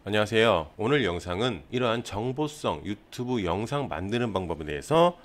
안녕하세요. 오늘 영상은 이러한 정보성 유튜브 영상 만드는 방법에 대해서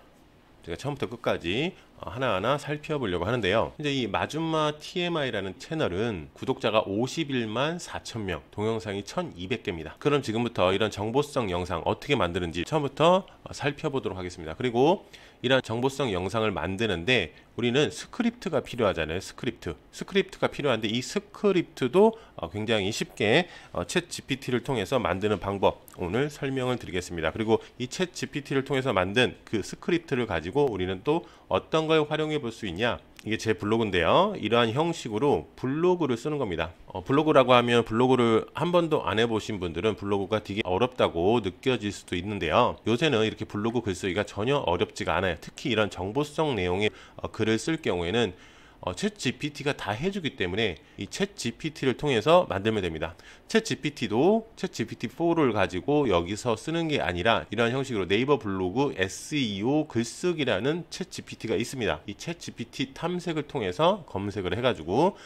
제가 처음부터 끝까지 하나하나 살펴보려고 하는데요. 이제 이 마줌마 TMI라는 채널은 구독자가 51만 4천 명, 동영상이 1200개입니다. 그럼 지금부터 이런 정보성 영상 어떻게 만드는지 처음부터 살펴보도록 하겠습니다. 그리고 이런 정보성 영상을 만드는데 우리는 스크립트가 필요하잖아요. 스크립트가 필요한데 이 스크립트도 굉장히 쉽게 챗 GPT를 통해서 만드는 방법 오늘 설명을 드리겠습니다. 그리고 이 챗 GPT를 통해서 만든 그 스크립트를 가지고 우리는 또 어떤 걸 활용해 볼 수 있냐, 이게 제 블로그인데요. 이러한 형식으로 블로그를 쓰는 겁니다. 블로그라고 하면 블로그를 한 번도 안 해보신 분들은 블로그가 되게 어렵다고 느껴질 수도 있는데요. 요새는 이렇게 블로그 글쓰기가 전혀 어렵지가 않아요. 특히 이런 정보성 내용의 글을 쓸 경우에는 챗 GPT가 다 해주기 때문에 이 챗 GPT를 통해서 만들면 됩니다. 챗 GPT도 챗 GPT-4를 가지고 여기서 쓰는 게 아니라 이러한 형식으로 네이버 블로그 SEO 글쓰기라는 챗 GPT가 있습니다. 이 챗 GPT 탐색을 통해서 검색을 해가지고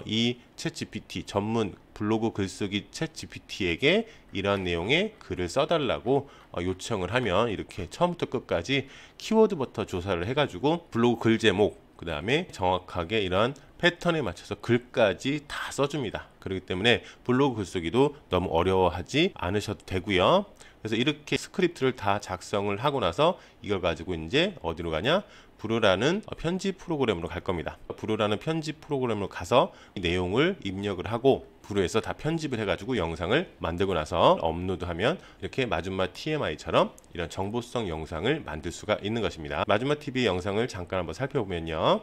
이 챗 GPT 전문 블로그 글쓰기 챗 GPT에게 이런 내용의 글을 써달라고 요청을 하면 이렇게 처음부터 끝까지 키워드부터 조사를 해가지고 블로그 글 제목, 그 다음에 정확하게 이러한 패턴에 맞춰서 글까지 다 써줍니다. 그렇기 때문에 블로그 글쓰기도 너무 어려워하지 않으셔도 되고요. 그래서 이렇게 스크립트를 다 작성을 하고 나서 이걸 가지고 이제 어디로 가냐? 브루라는 편집 프로그램으로 갈 겁니다. 브루라는 편집 프로그램으로 가서 이 내용을 입력을 하고 브루에서 다 편집을 해가지고 영상을 만들고 나서 업로드하면 이렇게 마줌마 TMI처럼 이런 정보성 영상을 만들 수가 있는 것입니다. 마줌마 TV 영상을 잠깐 한번 살펴보면요.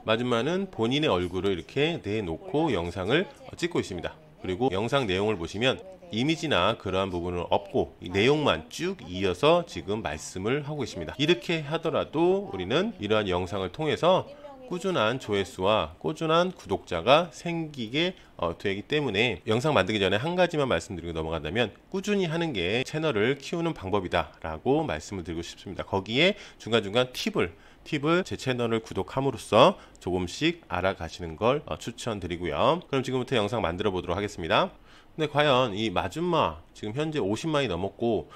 마줌마는 본인의 얼굴을 이렇게 내놓고 영상을 찍고 있습니다. 그리고 영상 내용을 보시면 이미지나 그러한 부분은 없고 이 내용만 쭉 이어서 지금 말씀을 하고 있습니다. 이렇게 하더라도 우리는 이러한 영상을 통해서 꾸준한 조회수와 꾸준한 구독자가 생기게 되기 때문에 영상 만들기 전에 한 가지만 말씀드리고 넘어간다면 꾸준히 하는 게 채널을 키우는 방법이다 라고 말씀을 드리고 싶습니다. 거기에 중간중간 팁을 제 채널을 구독함으로써 조금씩 알아가시는 걸 추천드리고요. 그럼 지금부터 영상 만들어 보도록 하겠습니다. 근데 과연 이 마줌마 지금 현재 50만이 넘었고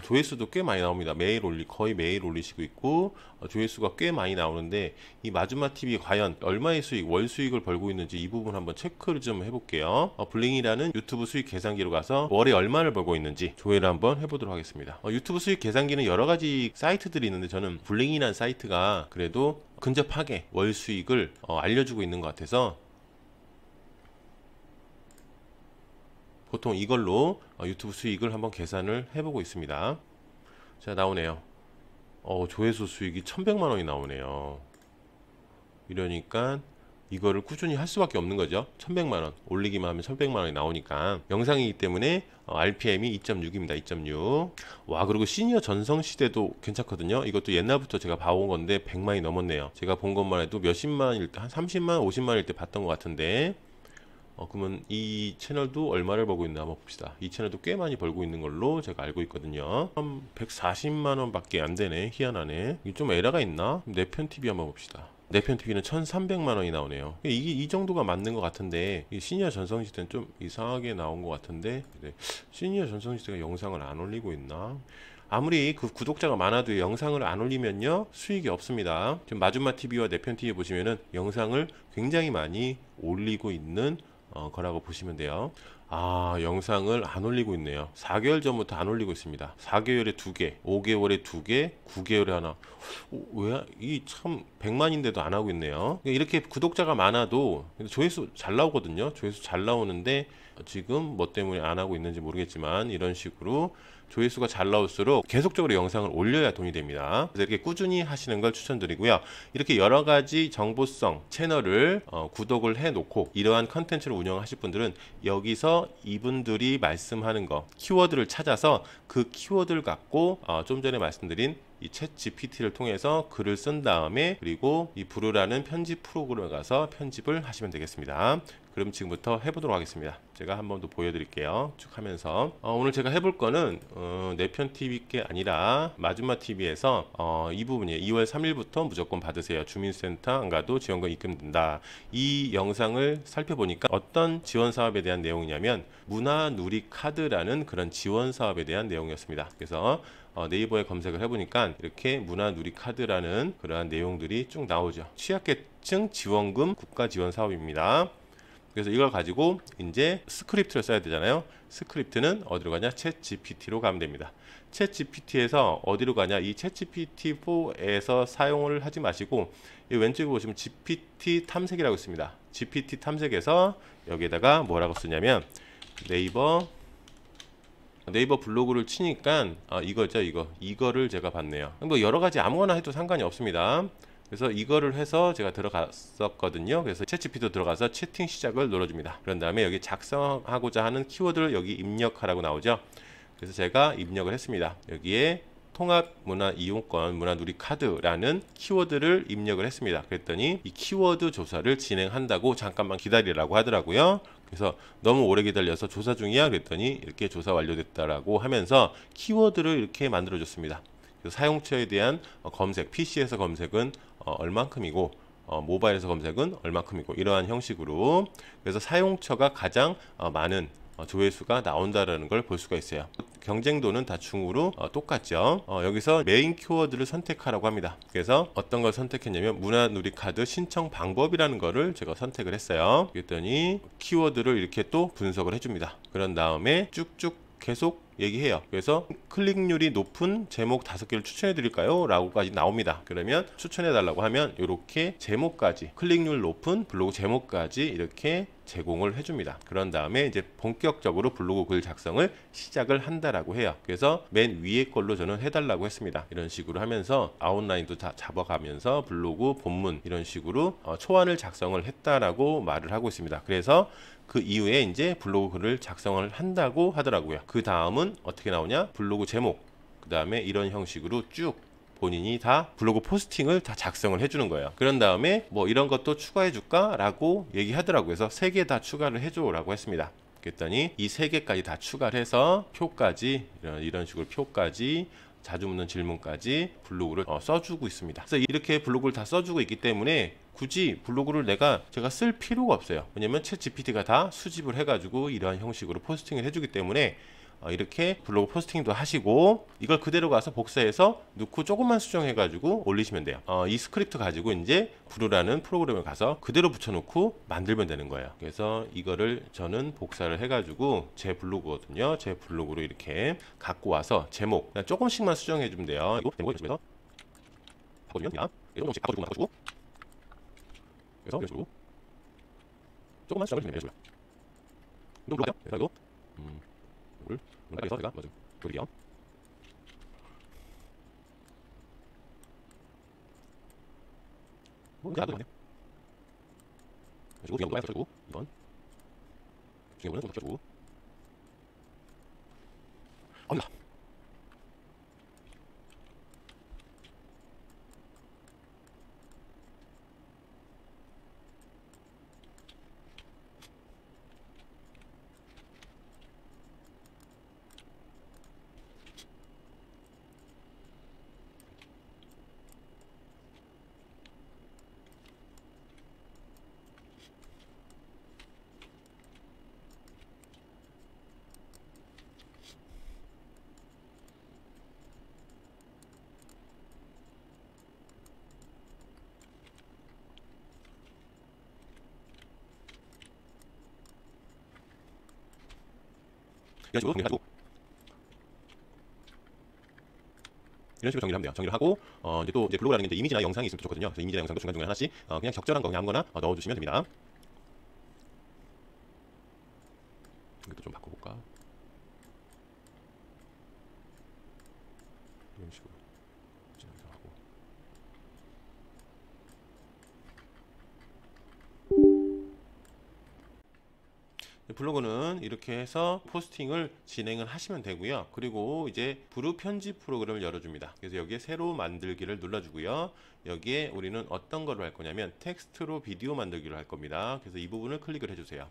조회수도 꽤 많이 나옵니다. 거의 매일 올리시고 있고 조회수가 꽤 많이 나오는데 이 마줌마 TV 과연 얼마의 월 수익을 벌고 있는지 이 부분 한번 체크를 좀 해볼게요. 블링이라는 유튜브 수익 계산기로 가서 월에 얼마를 벌고 있는지 조회를 한번 해보도록 하겠습니다. 유튜브 수익 계산기는 여러 가지 사이트들이 있는데 저는 블링이라는 사이트가 그래도 근접하게 월 수익을 알려주고 있는 것 같아서 보통 이걸로 유튜브 수익을 한번 계산을 해보고 있습니다. 자, 나오네요. 조회수 수익이 1100만원이 나오네요. 이러니까 이거를 꾸준히 할 수밖에 없는 거죠. 1100만원 올리기만 하면 1100만원이 나오니까. 영상이기 때문에 RPM이 2.6입니다 2.6. 와, 그리고 시니어 전성시대도 괜찮거든요. 이것도 옛날부터 제가 봐온 건데 100만이 넘었네요. 제가 본 것만 해도 몇십만일 때, 한 30만 50만일 때 봤던 것 같은데 그러면 이 채널도 얼마를 벌고 있나 한번 봅시다. 이 채널도 꽤 많이 벌고 있는 걸로 제가 알고 있거든요. 한 140만원 밖에 안 되네. 희한하네. 이게 좀 에러가 있나? 내편TV 한번 봅시다. 내편TV는 1300만원이 나오네요. 이 정도가 맞는 것 같은데 이 시니어 전성시대는 좀 이상하게 나온 것 같은데 시니어 전성시대가 영상을 안 올리고 있나? 아무리 그 구독자가 많아도 영상을 안 올리면요 수익이 없습니다. 지금 마줌마TV와 내편TV 보시면은 영상을 굉장히 많이 올리고 있는 거라고 보시면 돼요. 영상을 안 올리고 있네요. 4개월 전부터 안 올리고 있습니다. 4개월에 2개, 5개월에 2개, 9개월에 하나. 왜? 이 참 100만인데도 안 하고 있네요. 이렇게 구독자가 많아도 조회수 잘 나오거든요. 조회수 잘 나오는데 지금 뭐 때문에 안 하고 있는지 모르겠지만 이런 식으로 조회수가 잘 나올수록 계속적으로 영상을 올려야 돈이 됩니다. 그래서 이렇게 꾸준히 하시는 걸 추천드리고요. 이렇게 여러 가지 정보성 채널을 구독을 해 놓고 이러한 컨텐츠를 운영하실 분들은 여기서 이분들이 말씀하는 거 키워드를 찾아서 그 키워드를 갖고 좀 전에 말씀드린 이 챗 GPT를 통해서 글을 쓴 다음에 그리고 이 브루라는 편집 프로그램에 가서 편집을 하시면 되겠습니다. 그럼 지금부터 해보도록 하겠습니다. 제가 한번 더 보여드릴게요. 쭉 하면서 오늘 제가 해볼 거는 내편 TV께 아니라 마줌마 TV에서 이 부분이에요. 2월 3일부터 무조건 받으세요. 주민센터 안 가도 지원금 입금된다. 이 영상을 살펴보니까 어떤 지원 사업에 대한 내용이냐면 문화누리 카드라는 그런 지원 사업에 대한 내용이었습니다. 그래서 네이버에 검색을 해보니까 이렇게 문화누리 카드라는 그러한 내용들이 쭉 나오죠. 취약계층 지원금 국가 지원 사업입니다. 그래서 이걸 가지고 이제 스크립트를 써야 되잖아요. 스크립트는 어디로 가냐? 챗 GPT로 가면 됩니다. 챗 GPT에서 어디로 가냐? 이 챗 GPT-4에서 사용을 하지 마시고 이 왼쪽에 보시면 GPT 탐색이라고 있습니다. GPT 탐색에서 여기에다가 뭐라고 쓰냐면 네이버 블로그를 치니까 이거죠. 이거를 제가 봤네요. 뭐 여러 가지 아무거나 해도 상관이 없습니다. 그래서 이거를 해서 제가 들어갔었거든요. 그래서 챗GPT도 들어가서 채팅 시작을 눌러줍니다. 그런 다음에 여기 작성하고자 하는 키워드를 여기 입력하라고 나오죠. 그래서 제가 입력을 했습니다. 여기에 통합문화이용권 문화누리 카드라는 키워드를 입력을 했습니다. 그랬더니 이 키워드 조사를 진행한다고 잠깐만 기다리라고 하더라고요. 그래서 너무 오래 기다려서 조사 중이야 그랬더니 이렇게 조사 완료됐다라고 하면서 키워드를 이렇게 만들어 줬습니다. 그래서 사용처에 대한 검색, PC에서 검색은 얼만큼이고 모바일에서 검색은 얼만큼이고 이러한 형식으로 그래서 사용처가 가장 많은 조회수가 나온다라는 걸 볼 수가 있어요. 경쟁도는 다 중으로 똑같죠. 여기서 메인 키워드를 선택하라고 합니다. 그래서 어떤 걸 선택했냐면 문화누리 카드 신청 방법이라는 거를 제가 선택을 했어요. 그랬더니 키워드를 이렇게 또 분석을 해줍니다. 그런 다음에 쭉쭉 계속 얘기해요. 그래서 클릭률이 높은 제목 5개를 추천해 드릴까요? 라고까지 나옵니다. 그러면 추천해 달라고 하면 이렇게 제목까지 클릭률 높은 블로그 제목까지 이렇게 제공을 해줍니다. 그런 다음에 이제 본격적으로 블로그 글 작성을 시작을 한다라고 해요. 그래서 맨 위에 걸로 저는 해달라고 했습니다. 이런 식으로 하면서 아웃라인도 다 잡아가면서 블로그 본문 이런 식으로 초안을 작성을 했다라고 말을 하고 있습니다. 그래서 그 이후에 이제 블로그 글을 작성을 한다고 하더라고요. 그 다음은 어떻게 나오냐? 블로그 제목, 그 다음에 이런 형식으로 쭉 본인이 다 블로그 포스팅을 다 작성을 해주는 거예요. 그런 다음에 뭐 이런 것도 추가해 줄까? 라고 얘기하더라고요. 그래서 3개 다 추가를 해줘 라고 했습니다. 그랬더니 이 3개까지 다 추가를 해서 표까지 이런 식으로 표까지 자주 묻는 질문까지 블로그를 써주고 있습니다. 그래서 이렇게 블로그를 다 써주고 있기 때문에 굳이 블로그를 제가 쓸 필요가 없어요. 왜냐면 챗 GPT가 다 수집을 해가지고 이러한 형식으로 포스팅을 해주기 때문에 이렇게 블로그 포스팅도 하시고 이걸 그대로 가서 복사해서 넣고 조금만 수정해가지고 올리시면 돼요. 이 스크립트 가지고 이제 브루라는 프로그램을 가서 그대로 붙여놓고 만들면 되는 거예요. 그래서 이거를 저는 복사를 해가지고 제 블로그거든요. 제 블로그로 이렇게 갖고 와서 제목 그냥 조금씩만 수정해주면 돼요. 이거 제목을 계속해서 바꿔주면 그냥 조금씩 바꿔주고 그래서 이런 식으로 조금만 수정을 해주면 돼요. 이거 물어봐요. 그래서 이거 이거를 문학에서 제가 먼저 보여드릴게요. 뭐 그냥 하면 돼요. 그리고 중요한 거 써주고 2번 중요한 거는 좀 써주고 아니다. 이런 식으로 정리하고 이런 식으로 정리를 하면 돼요. 정리를 하고 이제 또 이제 블로그라는 게 이제 이미지나 영상이 있으면 좋거든요. 그래서 이미지나 영상도 중간중간 하나씩 그냥 적절한 거 그냥 아무거나 넣어주시면 됩니다. 이것도 좀 바꿔볼까? 이런 식으로 하고 블로그는 이렇게 해서 포스팅을 진행을 하시면 되고요. 그리고 이제 부루 편집 프로그램을 열어줍니다. 그래서 여기에 새로 만들기를 눌러주고요. 여기에 우리는 어떤 걸 할 거냐면 텍스트로 비디오 만들기를 할 겁니다. 그래서 이 부분을 클릭을 해주세요.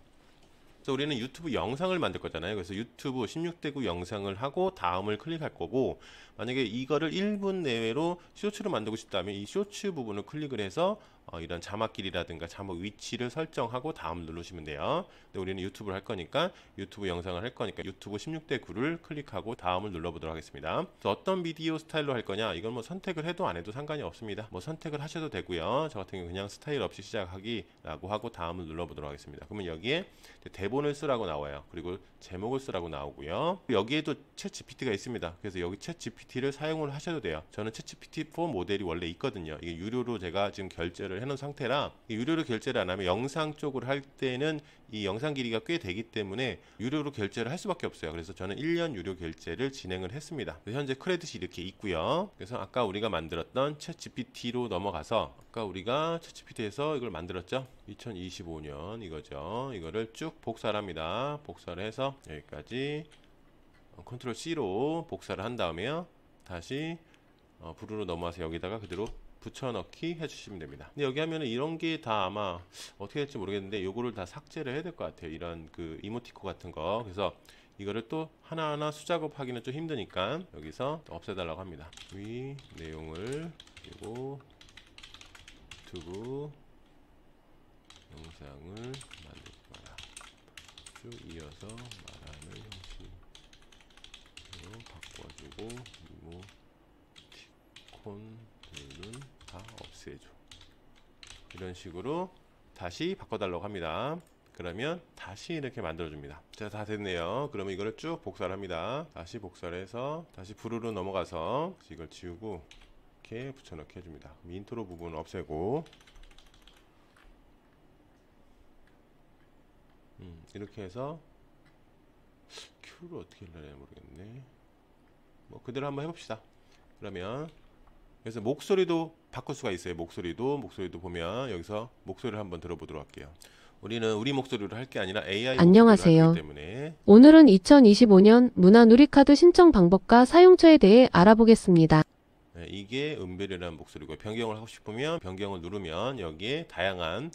그래서 우리는 유튜브 영상을 만들 거잖아요. 그래서 유튜브 16대9 영상을 하고 다음을 클릭할 거고, 만약에 이거를 1분 내외로 쇼츠로 만들고 싶다면 이 쇼츠 부분을 클릭을 해서 이런 자막길이라든가 자막 위치를 설정하고 다음 누르시면 돼요. 근데 우리는 유튜브를 할 거니까 유튜브 영상을 할 거니까 유튜브 16대9를 클릭하고 다음을 눌러보도록 하겠습니다. 그래서 어떤 비디오 스타일로 할 거냐, 이건 뭐 선택을 해도 안 해도 상관이 없습니다. 뭐 선택을 하셔도 되고요. 저 같은 경우 그냥 스타일 없이 시작하기라고 하고 다음을 눌러보도록 하겠습니다. 그러면 여기에 대본을 쓰라고 나와요. 그리고 제목을 쓰라고 나오고요. 여기에도 챗 GPT가 있습니다. 그래서 여기 챗 GPT를 사용을 하셔도 돼요. 저는 챗 GPT-4 모델이 원래 있거든요. 이게 유료로 제가 지금 결제를 해놓은 상태라, 유료로 결제를 안 하면 영상 쪽으로 할 때는 이 영상 길이가 꽤 되기 때문에 유료로 결제를 할 수밖에 없어요. 그래서 저는 1년 유료 결제를 진행을 했습니다. 현재 크레딧이 이렇게 있고요. 그래서 아까 우리가 만들었던 챗 GPT로 넘어가서, 아까 우리가 챗 GPT에서 이걸 만들었죠. 2025년 이거죠. 이거를 쭉 복사를 합니다. 복사를 해서 여기까지 컨트롤 C로 복사를 한 다음에요. 다시 부루로 넘어와서 여기다가 그대로 붙여넣기 해주시면 됩니다. 근데 여기 하면은 이런 게 다 아마 어떻게 될지 모르겠는데 요거를 다 삭제를 해야 될 것 같아요. 이런 그 이모티콘 같은 거. 그래서 이거를 또 하나하나 수작업하기는 좀 힘드니까 여기서 없애달라고 합니다. 위 내용을, 그리고 유튜브 영상을 만들 거야. 쭉 이어서 말하는 형식으로 바꿔주고 이모티콘들은 다 없애줘. 이런 식으로 다시 바꿔달라고 합니다. 그러면 다시 이렇게 만들어줍니다. 자, 다 됐네요. 그러면 이거를 쭉 복사를 합니다. 다시 복사를 해서 다시 부루로 넘어가서 이걸 지우고 이렇게 붙여넣기 해줍니다. 인트로 부분을 없애고, 이렇게 해서 큐를 어떻게 하려나 모르겠네. 뭐 그대로 한번 해봅시다. 그러면 그래서 목소리도 바꿀 수가 있어요. 목소리도 보면 여기서 목소리를 한번 들어보도록 할게요. 우리는 우리 목소리로 할 게 아니라 AI 목소리로 안녕하세요. 하기 때문에 오늘은 2025년 문화누리카드 신청 방법과 사용처에 대해 알아보겠습니다. 네, 이게 은별이라는 목소리고요. 변경을 하고 싶으면 변경을 누르면 여기에 다양한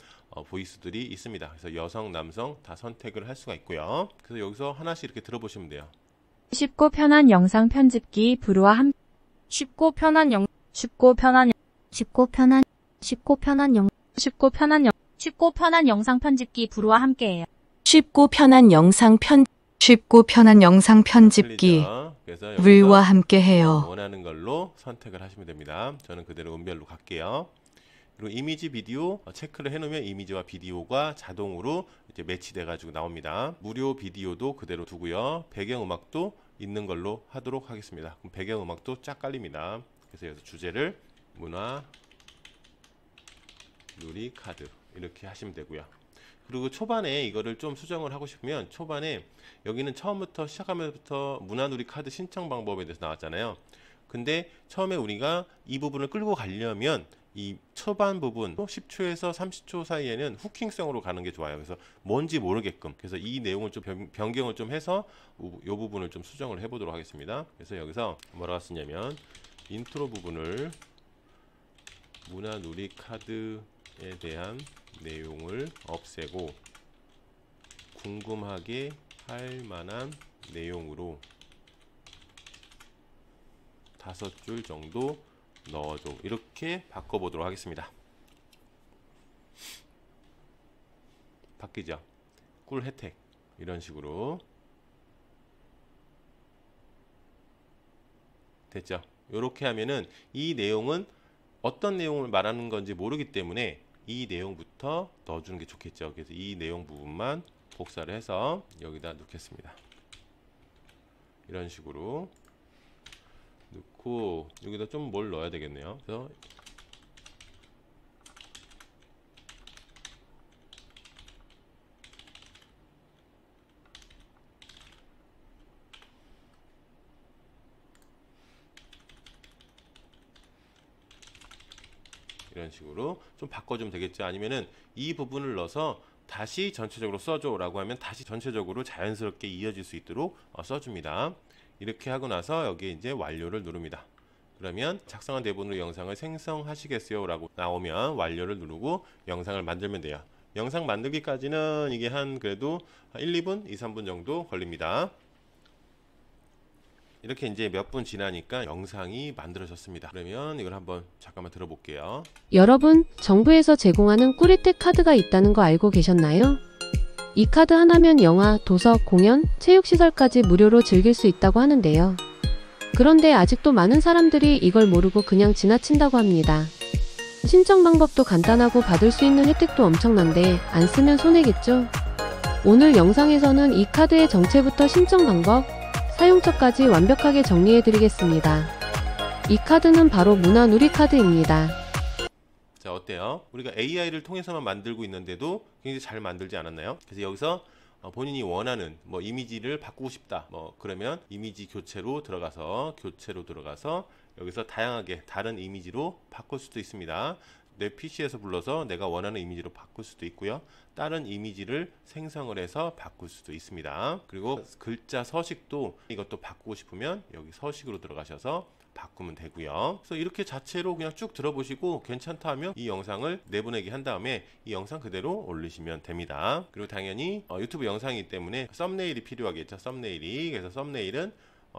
보이스들이 있습니다. 그래서 여성, 남성 다 선택을 할 수가 있고요. 그래서 여기서 하나씩 이렇게 들어보시면 돼요. 쉽고 편한 영상 편집기 부루와 함께 쉽고 편한 영 쉽고 편한 쉽고 편한 쉽고 편한 영 쉽고 편한 영 쉽고 편한 영상 편집기 부루와 함께해요. 쉽고 편한 영상 편집기 틀리죠? 그래서 여기서 물과 함께해요. 원하는 걸로 선택을 하시면 됩니다. 저는 그대로 은별로 갈게요. 그리고 이미지 비디오 체크를 해놓으면 이미지와 비디오가 자동으로 이제 매치돼 가지고 나옵니다. 무료 비디오도 그대로 두고요. 배경음악도 있는 걸로 하도록 하겠습니다. 그럼 배경음악도 쫙 깔립니다. 그래서 여기서 주제를 문화 누리 카드 이렇게 하시면 되고요. 그리고 초반에 이거를 좀 수정을 하고 싶으면 초반에 여기는 처음부터 시작하면서부터 문화누리 카드 신청 방법에 대해서 나왔잖아요. 근데 처음에 우리가 이 부분을 끌고 가려면 이 초반 부분 10초에서 30초 사이에는 후킹성으로 가는 게 좋아요. 그래서 뭔지 모르게끔, 그래서 이 내용을 좀 변경을 좀 해서 이 부분을 좀 수정을 해 보도록 하겠습니다. 그래서 여기서 뭐라고 쓰냐면 인트로 부분을 문화누리 카드에 대한 내용을 없애고 궁금하게 할 만한 내용으로 5줄 정도 넣어줘. 이렇게 바꿔보도록 하겠습니다. 바뀌죠? 꿀 혜택 이런 식으로 됐죠? 이렇게 하면은 이 내용은 어떤 내용을 말하는 건지 모르기 때문에 이 내용부터 넣어주는 게 좋겠죠. 그래서 이 내용 부분만 복사를 해서 여기다 넣겠습니다. 이런 식으로 넣고 여기다 좀 뭘 넣어야 되겠네요. 그래서 이런 식으로 좀 바꿔주면 되겠죠. 아니면은 이 부분을 넣어서 다시 전체적으로 써줘 라고 하면 다시 전체적으로 자연스럽게 이어질 수 있도록 써줍니다. 이렇게 하고 나서 여기에 이제 완료를 누릅니다. 그러면 작성한 대본으로 영상을 생성하시겠어요? 라고 나오면 완료를 누르고 영상을 만들면 돼요. 영상 만들기까지는 이게 한 그래도 1, 2분, 2, 3분 정도 걸립니다. 이렇게 이제 몇 분 지나니까 영상이 만들어졌습니다. 그러면 이걸 한번 잠깐만 들어볼게요. 여러분, 정부에서 제공하는 꿀혜택 카드가 있다는 거 알고 계셨나요? 이 카드 하나면 영화, 도서, 공연, 체육시설까지 무료로 즐길 수 있다고 하는데요. 그런데 아직도 많은 사람들이 이걸 모르고 그냥 지나친다고 합니다. 신청 방법도 간단하고 받을 수 있는 혜택도 엄청난데 안 쓰면 손해겠죠? 오늘 영상에서는 이 카드의 정체부터 신청 방법, 사용처까지 완벽하게 정리해드리겠습니다. 이 카드는 바로 문화누리 카드입니다. 자, 어때요? 우리가 AI를 통해서만 만들고 있는데도 굉장히 잘 만들지 않았나요? 그래서 여기서 본인이 원하는 뭐 이미지를 바꾸고 싶다, 뭐 그러면 이미지 교체로 들어가서 여기서 다양하게 다른 이미지로 바꿀 수도 있습니다. 내 PC에서 불러서 내가 원하는 이미지로 바꿀 수도 있고요. 다른 이미지를 생성을 해서 바꿀 수도 있습니다. 그리고 글자 서식도 이것도 바꾸고 싶으면 여기 서식으로 들어가셔서 바꾸면 되고요. 그래서 이렇게 자체로 그냥 쭉 들어보시고 괜찮다 하면 이 영상을 내보내기 한 다음에 이 영상 그대로 올리시면 됩니다. 그리고 당연히 유튜브 영상이기 때문에 썸네일이 필요하겠죠. 그래서 썸네일은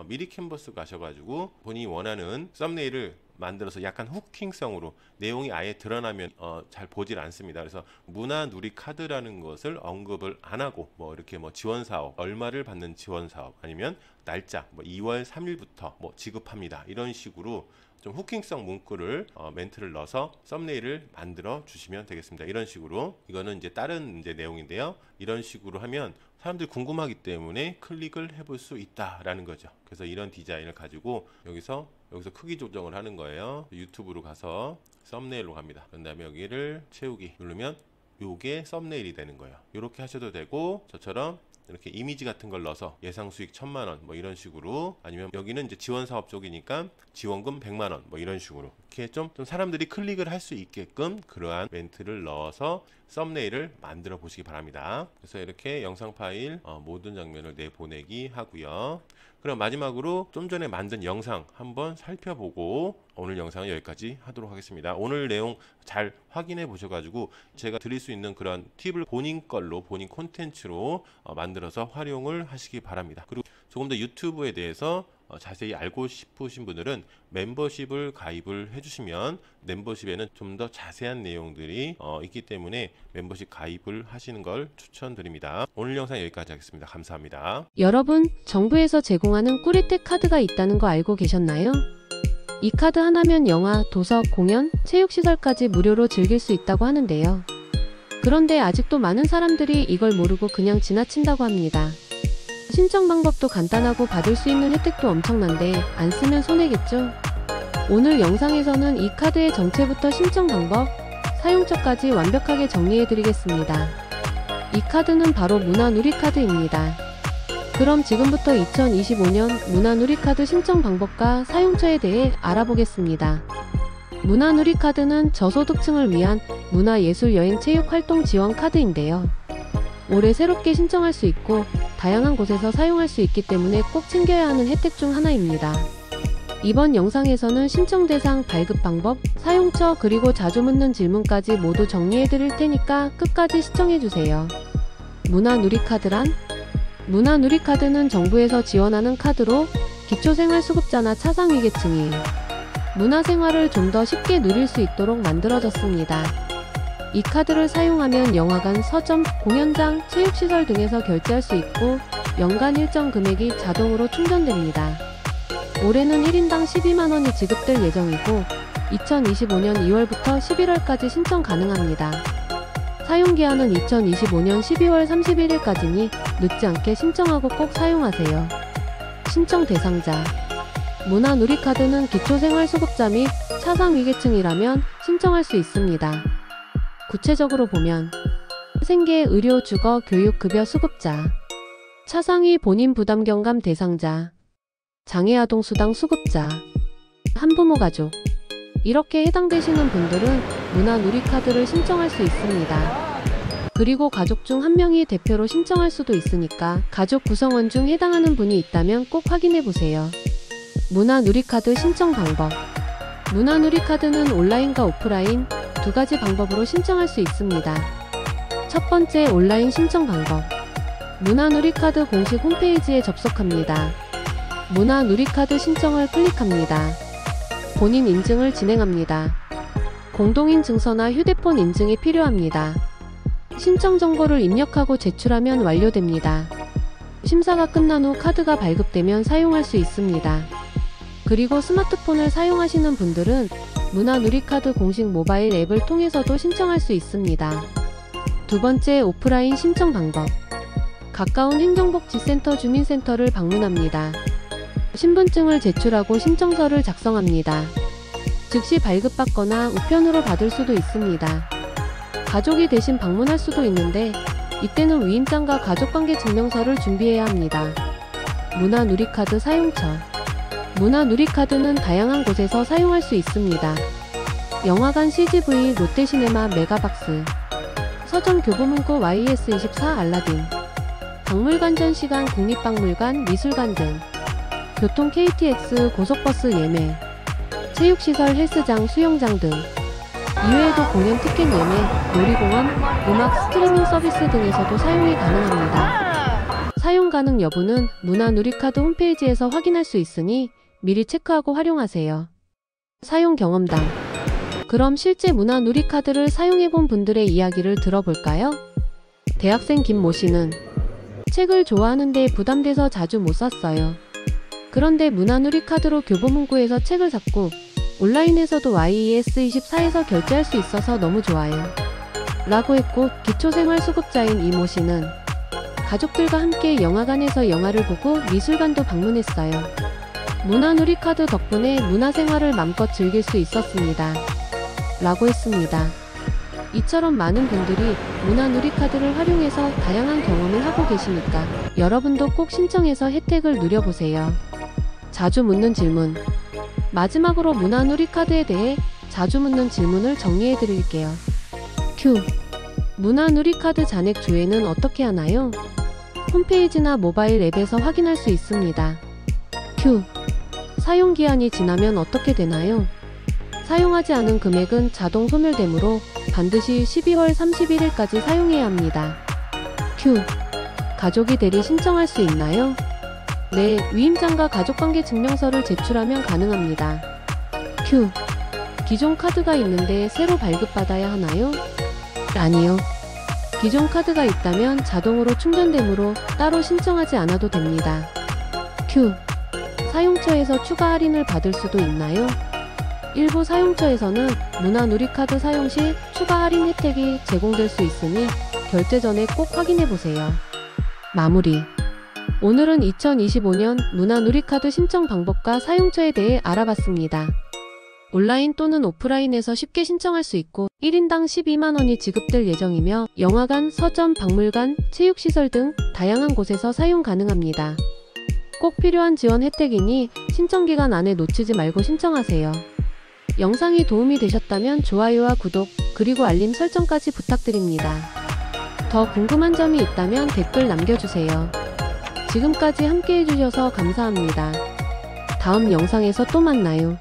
미리 캔버스 가셔가지고 본인이 원하는 썸네일을 만들어서 약간 후킹성으로 내용이 아예 드러나면 잘 보질 않습니다. 그래서 문화누리 카드라는 것을 언급을 안 하고 뭐 이렇게 뭐 지원사업, 얼마를 받는 지원사업, 아니면 날짜 뭐 2월 3일부터 뭐 지급합니다, 이런 식으로 좀 후킹성 문구를 멘트를 넣어서 썸네일을 만들어 주시면 되겠습니다. 이런 식으로. 이거는 이제 다른 이제 내용인데요. 이런 식으로 하면 사람들이 궁금하기 때문에 클릭을 해볼 수 있다라는 거죠. 그래서 이런 디자인을 가지고 여기서 크기 조정을 하는 거예요. 유튜브로 가서 썸네일로 갑니다. 그런 다음에 여기를 채우기 누르면 요게 썸네일이 되는 거예요. 이렇게 하셔도 되고, 저처럼 이렇게 이미지 같은 걸 넣어서 예상 수익 1000만원 뭐 이런 식으로, 아니면 여기는 이제 지원 사업 쪽이니까 지원금 100만원 뭐 이런 식으로 이렇게 좀 사람들이 클릭을 할 수 있게끔 그러한 멘트를 넣어서 썸네일을 만들어 보시기 바랍니다. 그래서 이렇게 영상 파일 모든 장면을 내보내기 하고요. 그럼 마지막으로 좀 전에 만든 영상 한번 살펴보고 오늘 영상은 여기까지 하도록 하겠습니다. 오늘 내용 잘 확인해 보셔가지고 제가 드릴 수 있는 그런 팁을 본인 걸로, 본인 콘텐츠로 만들어서 활용을 하시기 바랍니다. 그리고 조금 더 유튜브에 대해서 자세히 알고 싶으신 분들은 멤버십을 가입을 해주시면 멤버십에는 좀 더 자세한 내용들이 있기 때문에 멤버십 가입을 하시는 걸 추천드립니다. 오늘 영상 여기까지 하겠습니다. 감사합니다. 여러분, 정부에서 제공하는 꿀혜택 카드가 있다는 거 알고 계셨나요? 이 카드 하나면 영화, 도서, 공연, 체육시설까지 무료로 즐길 수 있다고 하는데요. 그런데 아직도 많은 사람들이 이걸 모르고 그냥 지나친다고 합니다. 신청 방법도 간단하고 받을 수 있는 혜택도 엄청난데 안 쓰면 손해겠죠? 오늘 영상에서는 이 카드의 정체부터 신청 방법, 사용처까지 완벽하게 정리해드리겠습니다. 이 카드는 바로 문화누리 카드입니다. 그럼 지금부터 2025년 문화누리 카드 신청 방법과 사용처에 대해 알아보겠습니다. 문화누리 카드는 저소득층을 위한 문화예술 여행 체육 활동 지원 카드인데요. 올해 새롭게 신청할 수 있고 다양한 곳에서 사용할 수 있기 때문에 꼭 챙겨야 하는 혜택 중 하나입니다. 이번 영상에서는 신청 대상, 발급 방법, 사용처, 그리고 자주 묻는 질문까지 모두 정리해드릴 테니까 끝까지 시청해주세요. 문화누리 카드란? 문화누리 카드는 정부에서 지원하는 카드로 기초생활수급자나 차상위계층이 문화생활을 좀 더 쉽게 누릴 수 있도록 만들어졌습니다. 이 카드를 사용하면 영화관, 서점, 공연장, 체육시설 등에서 결제할 수 있고 연간 일정 금액이 자동으로 충전됩니다. 올해는 1인당 12만원이 지급될 예정이고 2025년 2월부터 11월까지 신청 가능합니다. 사용기한은 2025년 12월 31일까지니 늦지 않게 신청하고 꼭 사용하세요. 신청 대상자: 문화누리 카드는 기초생활수급자 및 차상위계층이라면 신청할 수 있습니다. 구체적으로 보면 생계, 의료, 주거, 교육, 급여 수급자, 차상위 본인 부담 경감 대상자, 장애아동 수당 수급자, 한부모 가족, 이렇게 해당되시는 분들은 문화누리 카드를 신청할 수 있습니다. 그리고 가족 중 한 명이 대표로 신청할 수도 있으니까 가족 구성원 중 해당하는 분이 있다면 꼭 확인해 보세요. 문화누리카드 신청 방법. 문화누리카드는 온라인과 오프라인 두 가지 방법으로 신청할 수 있습니다. 첫 번째 온라인 신청 방법. 문화누리카드 공식 홈페이지에 접속합니다. 문화누리카드 신청을 클릭합니다. 본인 인증을 진행합니다. 공동인증서나 휴대폰 인증이 필요합니다. 신청 정보를 입력하고 제출하면 완료됩니다. 심사가 끝난 후 카드가 발급되면 사용할 수 있습니다. 그리고 스마트폰을 사용하시는 분들은 문화누리카드 공식 모바일 앱을 통해서도 신청할 수 있습니다. 두 번째 오프라인 신청 방법. 가까운 행정복지센터 주민센터를 방문합니다. 신분증을 제출하고 신청서를 작성합니다. 즉시 발급받거나 우편으로 받을 수도 있습니다. 가족이 대신 방문할 수도 있는데 이때는 위임장과 가족관계 증명서를 준비해야 합니다. 문화누리카드 사용처. 문화누리카드는 다양한 곳에서 사용할 수 있습니다. 영화관 CGV, 롯데시네마, 메가박스, 서점 교보문고 YS24 알라딘, 박물관 전시관 국립박물관 미술관 등, 교통 KTX 고속버스 예매, 체육시설 헬스장 수영장 등, 이외에도 공연 티켓 예매, 놀이공원, 음악 스트리밍 서비스 등에서도 사용이 가능합니다. 사용 가능 여부는 문화누리카드 홈페이지에서 확인할 수 있으니 미리 체크하고 활용하세요. 사용 경험담. 그럼 실제 문화누리카드를 사용해본 분들의 이야기를 들어볼까요? 대학생 김모 씨는 책을 좋아하는데 부담돼서 자주 못 샀어요. 그런데 문화누리카드로 교보문고에서 책을 샀고 온라인에서도 YES24에서 결제할 수 있어서 너무 좋아요. 라고 했고, 기초생활수급자인 이모 씨는 가족들과 함께 영화관에서 영화를 보고 미술관도 방문했어요. 문화누리카드 덕분에 문화생활을 맘껏 즐길 수 있었습니다. 라고 했습니다. 이처럼 많은 분들이 문화누리카드를 활용해서 다양한 경험을 하고 계시니까 여러분도 꼭 신청해서 혜택을 누려보세요. 자주 묻는 질문. 마지막으로 문화누리카드에 대해 자주 묻는 질문을 정리해 드릴게요. Q. 문화누리카드 잔액 조회는 어떻게 하나요? 홈페이지나 모바일 앱에서 확인할 수 있습니다. Q. 사용기한이 지나면 어떻게 되나요? 사용하지 않은 금액은 자동 소멸되므로 반드시 12월 31일까지 사용해야 합니다. Q. 가족이 대리 신청할 수 있나요? 네, 위임장과 가족관계 증명서를 제출하면 가능합니다. Q. 기존 카드가 있는데 새로 발급받아야 하나요? 아니요. 기존 카드가 있다면 자동으로 충전되므로 따로 신청하지 않아도 됩니다. Q. 사용처에서 추가 할인을 받을 수도 있나요? 일부 사용처에서는 문화누리카드 사용 시 추가 할인 혜택이 제공될 수 있으니 결제 전에 꼭 확인해보세요. 마무리. 오늘은 2025년 문화누리카드 신청 방법과 사용처에 대해 알아봤습니다. 온라인 또는 오프라인에서 쉽게 신청할 수 있고 1인당 12만원이 지급될 예정이며 영화관, 서점, 박물관, 체육시설 등 다양한 곳에서 사용 가능합니다. 꼭 필요한 지원 혜택이니 신청기간 안에 놓치지 말고 신청하세요. 영상이 도움이 되셨다면 좋아요와 구독, 그리고 알림 설정까지 부탁드립니다. 더 궁금한 점이 있다면 댓글 남겨주세요. 지금까지 함께 해주셔서 감사합니다. 다음 영상에서 또 만나요.